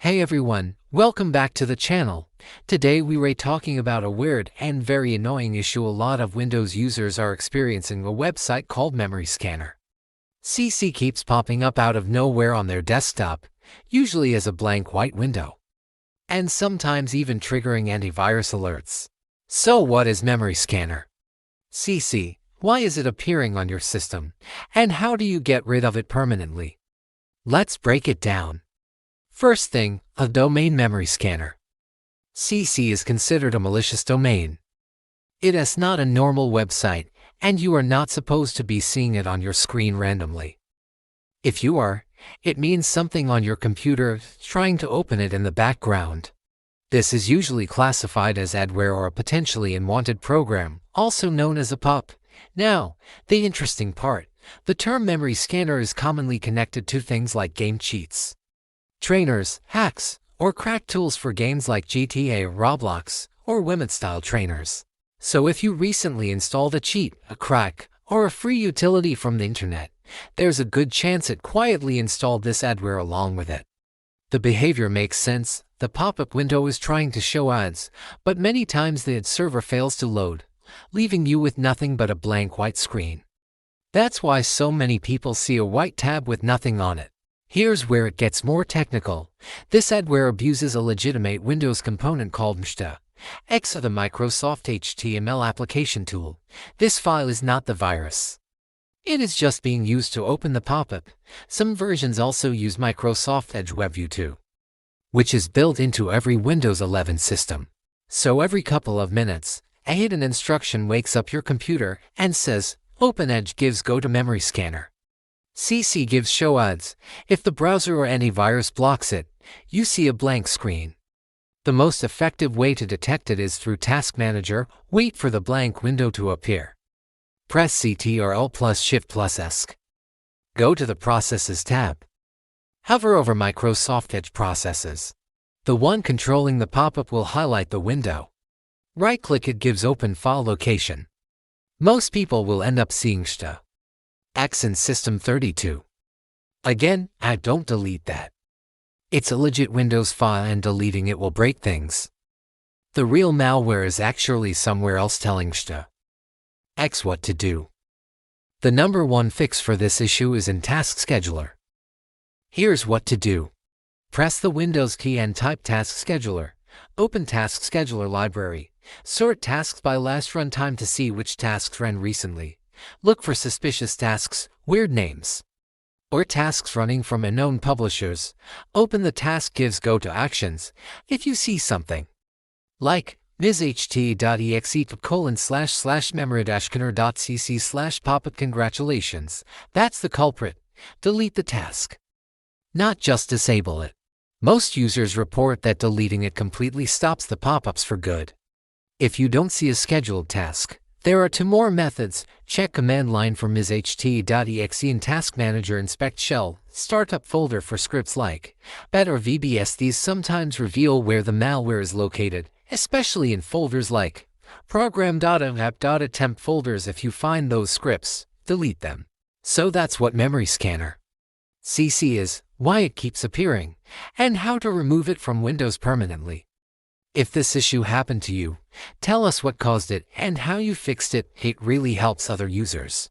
Hey everyone, welcome back to the channel. Today we are talking about a weird and very annoying issue a lot of Windows users are experiencing. A website called Memory-Scanner.cc keeps popping up out of nowhere on their desktop, usually as a blank white window, and sometimes even triggering antivirus alerts. So what is Memory-Scanner.cc? Why is it appearing on your system? And how do you get rid of it permanently? Let's break it down. First thing, a domain. Memory-Scanner.cc is considered a malicious domain. It is not a normal website, and you are not supposed to be seeing it on your screen randomly. If you are, it means something on your computer trying to open it in the background. This is usually classified as adware or a potentially unwanted program, also known as a Popup. Now, the interesting part, the term memory scanner is commonly connected to things like game cheats, trainers, hacks, or crack tools for games like GTA or Roblox, or women-style trainers. So if you recently installed a cheat, a crack, or a free utility from the internet, there's a good chance it quietly installed this adware along with it. The behavior makes sense. The pop-up window is trying to show ads, but many times the ad server fails to load, leaving you with nothing but a blank white screen. That's why so many people see a white tab with nothing on it. Here's where it gets more technical. This adware abuses a legitimate Windows component called mshta.exe, the Microsoft HTML application tool. This file is not the virus. It is just being used to open the pop-up. Some versions also use Microsoft Edge WebView 2, which is built into every Windows 11 system. So every couple of minutes, a hidden instruction wakes up your computer and says, "Open Edge," gives go to Memory Scanner.cc gives show ads. If the browser or antivirus blocks it, you see a blank screen. The most effective way to detect it is through Task Manager. Wait for the blank window to appear. Press Ctrl+Shift+ESC. Go to the Processes tab. Hover over Microsoft Edge Processes. The one controlling the pop-up will highlight the window. Right-click it, gives Open File Location. Most people will end up seeing mshta.exe in System 32. Again, don't delete that. It's a legit Windows file and deleting it will break things. The real malware is actually somewhere else telling mshta.exe what to do. The number one fix for this issue is in Task Scheduler. Here's what to do. Press the Windows key and type Task Scheduler. Open Task Scheduler library. Sort tasks by last runtime to see which tasks ran recently. Look for suspicious tasks, weird names, or tasks running from unknown publishers. Open the task, gives go to Actions. If you see something like mshta.exe //memory-scanner.cc/popup, congratulations, that's the culprit. Delete the task, not just disable it. Most users report that deleting it completely stops the pop-ups for good. If you don't see a scheduled task, there are two more methods. Check command line for mshta.exe in Task Manager. Inspect shell, startup folder for scripts like bat or VBS. These sometimes reveal where the malware is located, especially in folders like program.app.attempt folders. If you find those scripts, delete them. So that's what Memory-Scanner.cc is, why it keeps appearing, and how to remove it from Windows permanently. If this issue happened to you, tell us what caused it and how you fixed it. It really helps other users.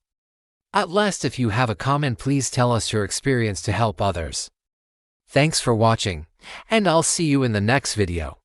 At last, if you have a comment, please tell us your experience to help others. Thanks for watching, and I'll see you in the next video.